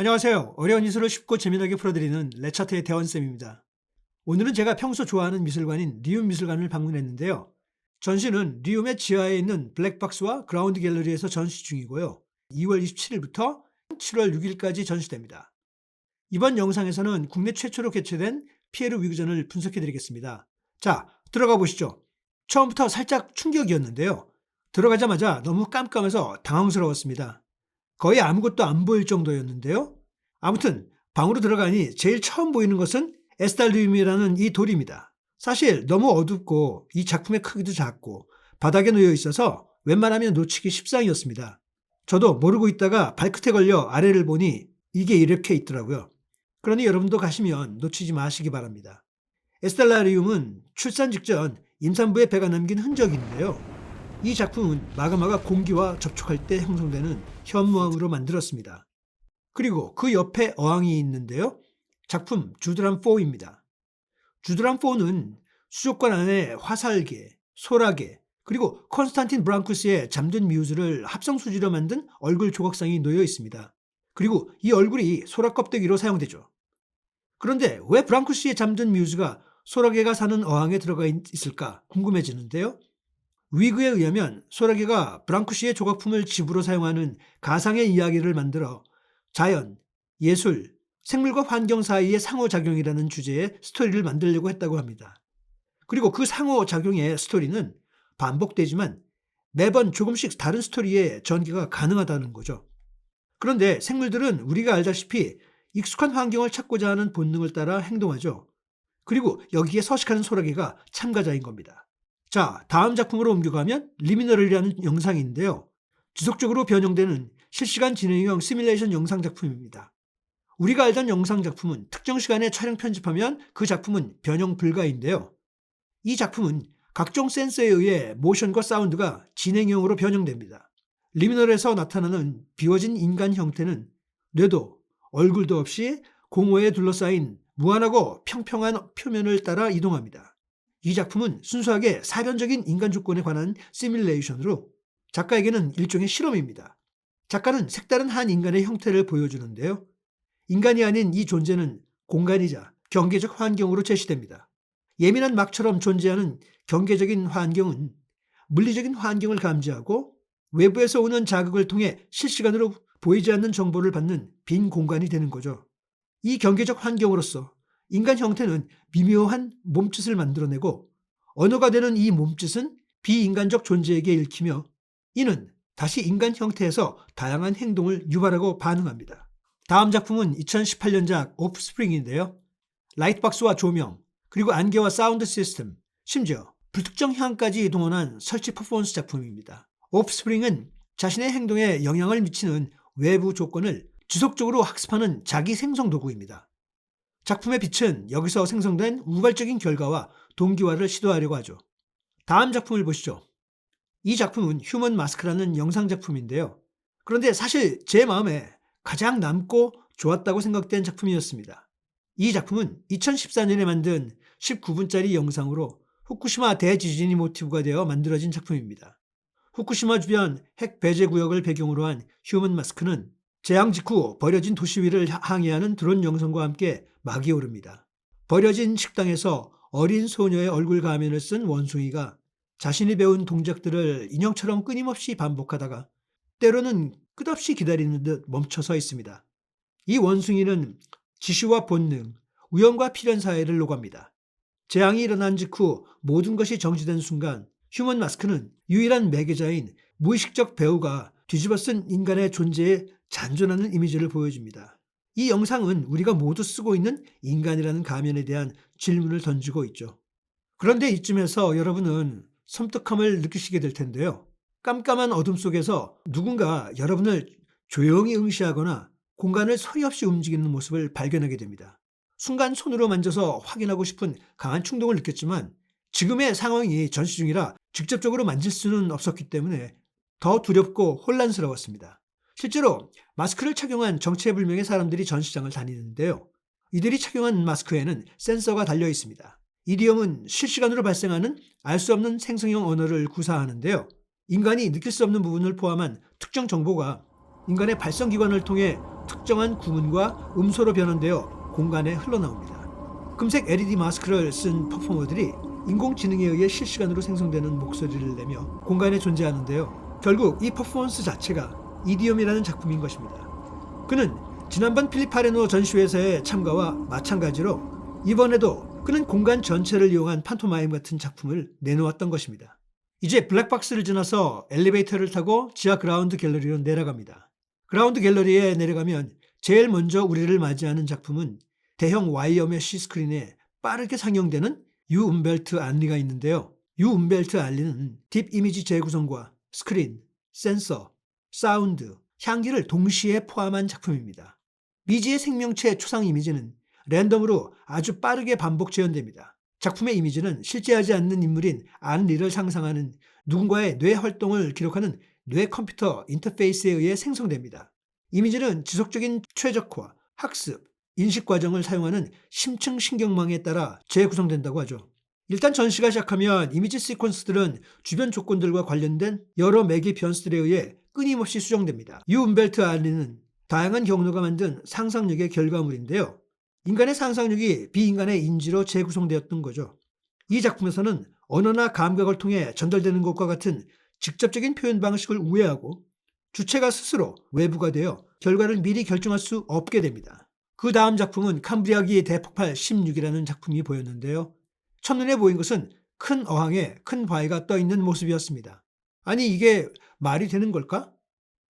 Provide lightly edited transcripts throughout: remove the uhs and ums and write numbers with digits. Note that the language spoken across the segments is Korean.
안녕하세요. 어려운 미술을 쉽고 재미나게 풀어드리는 레차트의 대원쌤입니다. 오늘은 제가 평소 좋아하는 미술관인 리움 미술관을 방문했는데요. 전시는 리움의 지하에 있는 블랙박스와 그라운드 갤러리에서 전시 중이고요. 2월 27일부터 7월 6일까지 전시됩니다. 이번 영상에서는 국내 최초로 개최된 피에르 위그전을 분석해드리겠습니다. 자, 들어가 보시죠. 처음부터 살짝 충격이었는데요. 들어가자마자 너무 깜깜해서 당황스러웠습니다. 거의 아무것도 안 보일 정도였는데요. 아무튼 방으로 들어가니 제일 처음 보이는 것은 에스탈리움이라는 이 돌입니다. 사실 너무 어둡고 이 작품의 크기도 작고 바닥에 놓여 있어서 웬만하면 놓치기 십상이었습니다. 저도 모르고 있다가 발끝에 걸려 아래를 보니 이게 이렇게 있더라고요. 그러니 여러분도 가시면 놓치지 마시기 바랍니다. 에스텔라리움은 출산 직전 임산부의 배가 남긴 흔적인데요. 이 작품은 마그마가 공기와 접촉할 때 형성되는 현무암으로 만들었습니다. 그리고 그 옆에 어항이 있는데요. 작품 주드람4입니다. 주드람4는 수족관 안에 화살개, 소라개, 그리고 콘스탄틴 브랑쿠스의 잠든 뮤즈를 합성수지로 만든 얼굴 조각상이 놓여 있습니다. 그리고 이 얼굴이 소라 껍데기로 사용되죠. 그런데 왜 브랑쿠스의 잠든 뮤즈가 소라개가 사는 어항에 들어가 있을까 궁금해지는데요. 위그에 의하면 소라게가 브랑쿠시의 조각품을 집으로 사용하는 가상의 이야기를 만들어 자연, 예술, 생물과 환경 사이의 상호작용이라는 주제의 스토리를 만들려고 했다고 합니다. 그리고 그 상호작용의 스토리는 반복되지만 매번 조금씩 다른 스토리의 전개가 가능하다는 거죠. 그런데 생물들은 우리가 알다시피 익숙한 환경을 찾고자 하는 본능을 따라 행동하죠. 그리고 여기에 서식하는 소라게가 참가자인 겁니다. 자, 다음 작품으로 옮겨가면 리미너럴이라는 영상인데요. 지속적으로 변형되는 실시간 진행형 시뮬레이션 영상 작품입니다. 우리가 알던 영상 작품은 특정 시간에 촬영 편집하면 그 작품은 변형 불가인데요. 이 작품은 각종 센서에 의해 모션과 사운드가 진행형으로 변형됩니다. 리미널에서 나타나는 비워진 인간 형태는 뇌도, 얼굴도 없이 공허에 둘러싸인 무한하고 평평한 표면을 따라 이동합니다. 이 작품은 순수하게 사변적인 인간 조건에 관한 시뮬레이션으로 작가에게는 일종의 실험입니다. 작가는 색다른 한 인간의 형태를 보여주는데요. 인간이 아닌 이 존재는 공간이자 경계적 환경으로 제시됩니다. 예민한 막처럼 존재하는 경계적인 환경은 물리적인 환경을 감지하고 외부에서 오는 자극을 통해 실시간으로 보이지 않는 정보를 받는 빈 공간이 되는 거죠. 이 경계적 환경으로서 인간 형태는 미묘한 몸짓을 만들어내고 언어가 되는 이 몸짓은 비인간적 존재에게 읽히며 이는 다시 인간 형태에서 다양한 행동을 유발하고 반응합니다. 다음 작품은 2018년작 오프스프링인데요. 라이트박스와 조명, 그리고 안개와 사운드 시스템, 심지어 불특정 향까지 동원한 설치 퍼포먼스 작품입니다. 오프스프링은 자신의 행동에 영향을 미치는 외부 조건을 지속적으로 학습하는 자기 생성 도구입니다. 작품의 빛은 여기서 생성된 우발적인 결과와 동기화를 시도하려고 하죠. 다음 작품을 보시죠. 이 작품은 휴먼 마스크라는 영상 작품인데요. 그런데 사실 제 마음에 가장 남고 좋았다고 생각된 작품이었습니다. 이 작품은 2014년에 만든 19분짜리 영상으로 후쿠시마 대지진이 모티브가 되어 만들어진 작품입니다. 후쿠시마 주변 핵 배제 구역을 배경으로 한 휴먼 마스크는 재앙 직후 버려진 도시 위를 항해하는 드론 영상과 함께 막이 오릅니다. 버려진 식당에서 어린 소녀의 얼굴 가면을 쓴 원숭이가 자신이 배운 동작들을 인형처럼 끊임없이 반복하다가 때로는 끝없이 기다리는 듯 멈춰서 있습니다. 이 원숭이는 지시와 본능, 우연과 필연 사이를 오갑니다. 재앙이 일어난 직후 모든 것이 정지된 순간 휴먼 마스크는 유일한 매개자인 무의식적 배우가 뒤집어쓴 인간의 존재에 잔존하는 이미지를 보여줍니다. 이 영상은 우리가 모두 쓰고 있는 인간이라는 가면에 대한 질문을 던지고 있죠. 그런데 이쯤에서 여러분은 섬뜩함을 느끼시게 될 텐데요. 깜깜한 어둠 속에서 누군가 여러분을 조용히 응시하거나 공간을 소리 없이 움직이는 모습을 발견하게 됩니다. 순간 손으로 만져서 확인하고 싶은 강한 충동을 느꼈지만 지금의 상황이 전시 중이라 직접적으로 만질 수는 없었기 때문에 더 두렵고 혼란스러웠습니다. 실제로 마스크를 착용한 정체불명의 사람들이 전시장을 다니는데요. 이들이 착용한 마스크에는 센서가 달려 있습니다. 이디엄은 실시간으로 발생하는 알 수 없는 생성형 언어를 구사하는데요. 인간이 느낄 수 없는 부분을 포함한 특정 정보가 인간의 발성기관을 통해 특정한 구문과 음소로 변환되어 공간에 흘러나옵니다. 금색 LED 마스크를 쓴 퍼포머들이 인공지능에 의해 실시간으로 생성되는 목소리를 내며 공간에 존재하는데요. 결국 이 퍼포먼스 자체가 이디엄이라는 작품인 것입니다. 그는 지난번 필립 하레노 전시회에서의 참가와 마찬가지로 이번에도 그는 공간 전체를 이용한 판토마임 같은 작품을 내놓았던 것입니다. 이제 블랙박스를 지나서 엘리베이터를 타고 지하 그라운드 갤러리로 내려갑니다. 그라운드 갤러리에 내려가면 제일 먼저 우리를 맞이하는 작품은 대형 와이어 메쉬 스크린에 빠르게 상영되는 유 움벨트 안리가 있는데요. 유 움벨트 안리는 딥 이미지 재구성과 스크린, 센서, 사운드, 향기를 동시에 포함한 작품입니다. 미지의 생명체 초상 이미지는 랜덤으로 아주 빠르게 반복 재현됩니다. 작품의 이미지는 실제하지 않는 인물인 안리를 상상하는 누군가의 뇌 활동을 기록하는 뇌 컴퓨터 인터페이스에 의해 생성됩니다. 이미지는 지속적인 최적화, 학습, 인식 과정을 사용하는 심층 신경망에 따라 재구성된다고 하죠. 일단 전시가 시작하면 이미지 시퀀스들은 주변 조건들과 관련된 여러 매개 변수들에 의해 끊임없이 수정됩니다. 유 움벨트 안리는 다양한 경로가 만든 상상력의 결과물인데요. 인간의 상상력이 비인간의 인지로 재구성되었던 거죠. 이 작품에서는 언어나 감각을 통해 전달되는 것과 같은 직접적인 표현 방식을 우회하고 주체가 스스로 외부가 되어 결과를 미리 결정할 수 없게 됩니다. 그 다음 작품은 캄브리아기 대폭발 16이라는 작품이 보였는데요. 첫눈에 보인 것은 큰 어항에 큰 바위가 떠 있는 모습이었습니다. 아니 이게 말이 되는 걸까?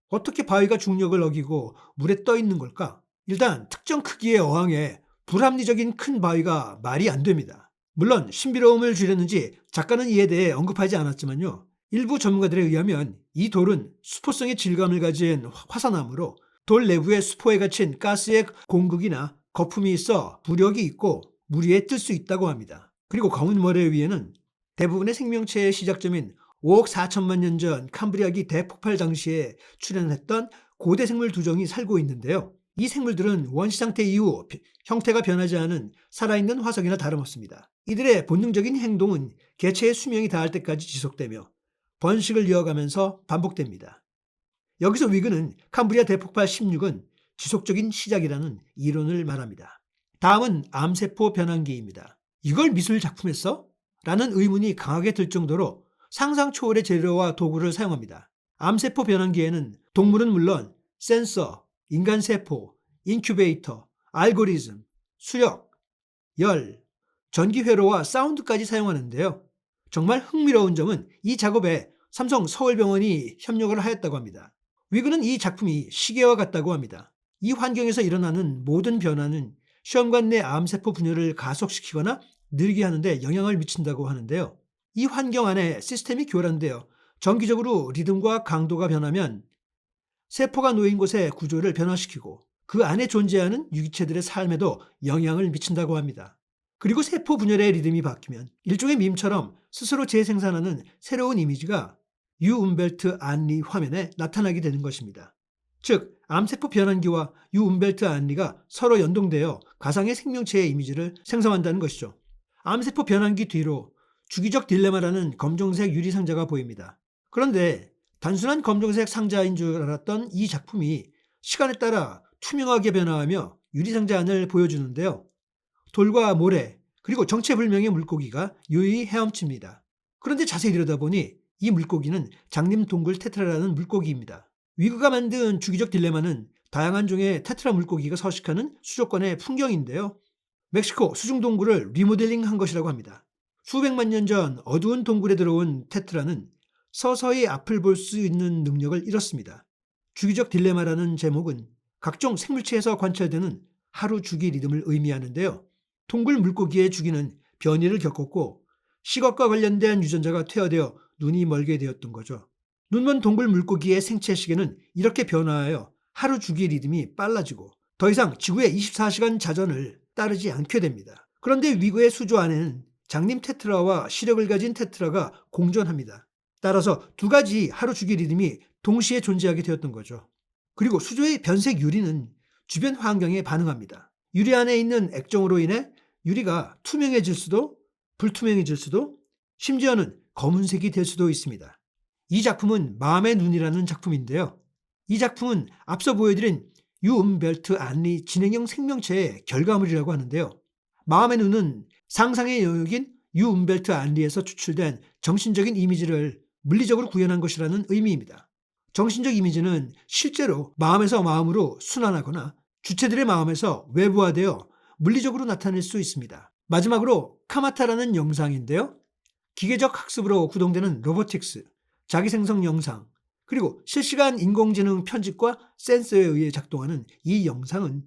어떻게 바위가 중력을 어기고 물에 떠 있는 걸까? 일단 특정 크기의 어항에 불합리적인 큰 바위가 말이 안 됩니다. 물론 신비로움을 주려는지 작가는 이에 대해 언급하지 않았지만요. 일부 전문가들에 의하면 이 돌은 수포성의 질감을 가진 화산암으로 돌 내부에 수포에 갇힌 가스의 공극이나 거품이 있어 부력이 있고 물 위에 뜰 수 있다고 합니다. 그리고 검은 모래 위에는 대부분의 생명체의 시작점인 5억 4천만 년 전 캄브리아기 대폭발 당시에 출현했던 고대 생물 두 종이 살고 있는데요. 이 생물들은 원시 상태 이후 형태가 변하지 않은 살아있는 화석이나 다름없습니다. 이들의 본능적인 행동은 개체의 수명이 닿을 때까지 지속되며 번식을 이어가면서 반복됩니다. 여기서 위그는 캄브리아 대폭발 16은 지속적인 시작이라는 이론을 말합니다. 다음은 암세포 변환기입니다. 이걸 미술 작품에 써? 라는 의문이 강하게 들 정도로 상상 초월의 재료와 도구를 사용합니다. 암세포 변환기에는 동물은 물론 센서, 인간세포, 인큐베이터, 알고리즘, 수력, 열, 전기회로와 사운드까지 사용하는데요. 정말 흥미로운 점은 이 작업에 삼성 서울병원이 협력을 하였다고 합니다. 위그는 이 작품이 시계와 같다고 합니다. 이 환경에서 일어나는 모든 변화는 시험관 내 암세포 분열을 가속시키거나 느리게 하는데 영향을 미친다고 하는데요. 이 환경 안에 시스템이 교란되어 정기적으로 리듬과 강도가 변하면 세포가 놓인 곳의 구조를 변화시키고 그 안에 존재하는 유기체들의 삶에도 영향을 미친다고 합니다. 그리고 세포 분열의 리듬이 바뀌면 일종의 밈처럼 스스로 재생산하는 새로운 이미지가 유 움벨트 안리 화면에 나타나게 되는 것입니다. 즉 암세포 변환기와 유 움벨트 안리가 서로 연동되어 가상의 생명체의 이미지를 생성한다는 것이죠. 암세포 변환기 뒤로 주기적 딜레마라는 검정색 유리 상자가 보입니다. 그런데 단순한 검정색 상자인 줄 알았던 이 작품이 시간에 따라 투명하게 변화하며 유리 상자 안을 보여주는데요. 돌과 모래 그리고 정체불명의 물고기가 유유히 헤엄칩니다. 그런데 자세히 들여다보니 이 물고기는 장림동굴 테트라라는 물고기입니다. 위그가 만든 주기적 딜레마는 다양한 종의 테트라 물고기가 서식하는 수족관의 풍경인데요. 멕시코 수중동굴을 리모델링한 것이라고 합니다. 수백만 년 전 어두운 동굴에 들어온 테트라는 서서히 앞을 볼 수 있는 능력을 잃었습니다. 주기적 딜레마라는 제목은 각종 생물체에서 관찰되는 하루 주기 리듬을 의미하는데요. 동굴 물고기의 주기는 변이를 겪었고 시각과 관련된 유전자가 퇴화되어 눈이 멀게 되었던 거죠. 눈먼 동굴 물고기의 생체 시계는 이렇게 변화하여 하루 주기 리듬이 빨라지고 더 이상 지구의 24시간 자전을 따르지 않게 됩니다. 그런데 위그의 수조 안에는 장림 테트라와 시력을 가진 테트라가 공존합니다. 따라서 두 가지 하루 주기 리듬이 동시에 존재하게 되었던 거죠. 그리고 수조의 변색 유리는 주변 환경에 반응합니다. 유리 안에 있는 액정으로 인해 유리가 투명해질 수도 불투명해질 수도 심지어는 검은색이 될 수도 있습니다. 이 작품은 마음의 눈이라는 작품인데요. 이 작품은 앞서 보여드린 유음벨트 안리 진행형 생명체의 결과물이라고 하는데요. 마음의 눈은 상상의 영역인 유음벨트 안리에서 추출된 정신적인 이미지를 물리적으로 구현한 것이라는 의미입니다. 정신적 이미지는 실제로 마음에서 마음으로 순환하거나 주체들의 마음에서 외부화되어 물리적으로 나타낼 수 있습니다. 마지막으로 카마타라는 영상인데요. 기계적 학습으로 구동되는 로보틱스, 자기생성 영상, 그리고 실시간 인공지능 편집과 센서에 의해 작동하는 이 영상은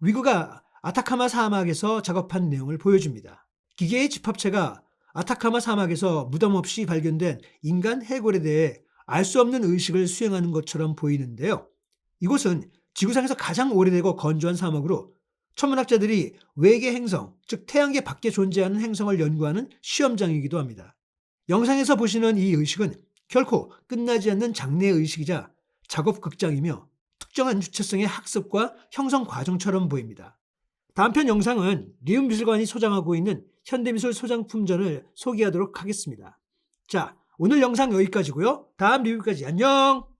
위구가 아타카마 사막에서 작업한 내용을 보여줍니다. 기계의 집합체가 아타카마 사막에서 무덤 없이 발견된 인간 해골에 대해 알 수 없는 의식을 수행하는 것처럼 보이는데요. 이곳은 지구상에서 가장 오래되고 건조한 사막으로 천문학자들이 외계 행성, 즉 태양계 밖에 존재하는 행성을 연구하는 시험장이기도 합니다. 영상에서 보시는 이 의식은 결코 끝나지 않는 장래 의식이자 작업 극장이며 특정한 주체성의 학습과 형성 과정처럼 보입니다. 다음 편 영상은 리움 미술관이 소장하고 있는 현대미술 소장품전을 소개하도록 하겠습니다. 자, 오늘 영상 여기까지고요. 다음 리뷰까지 안녕!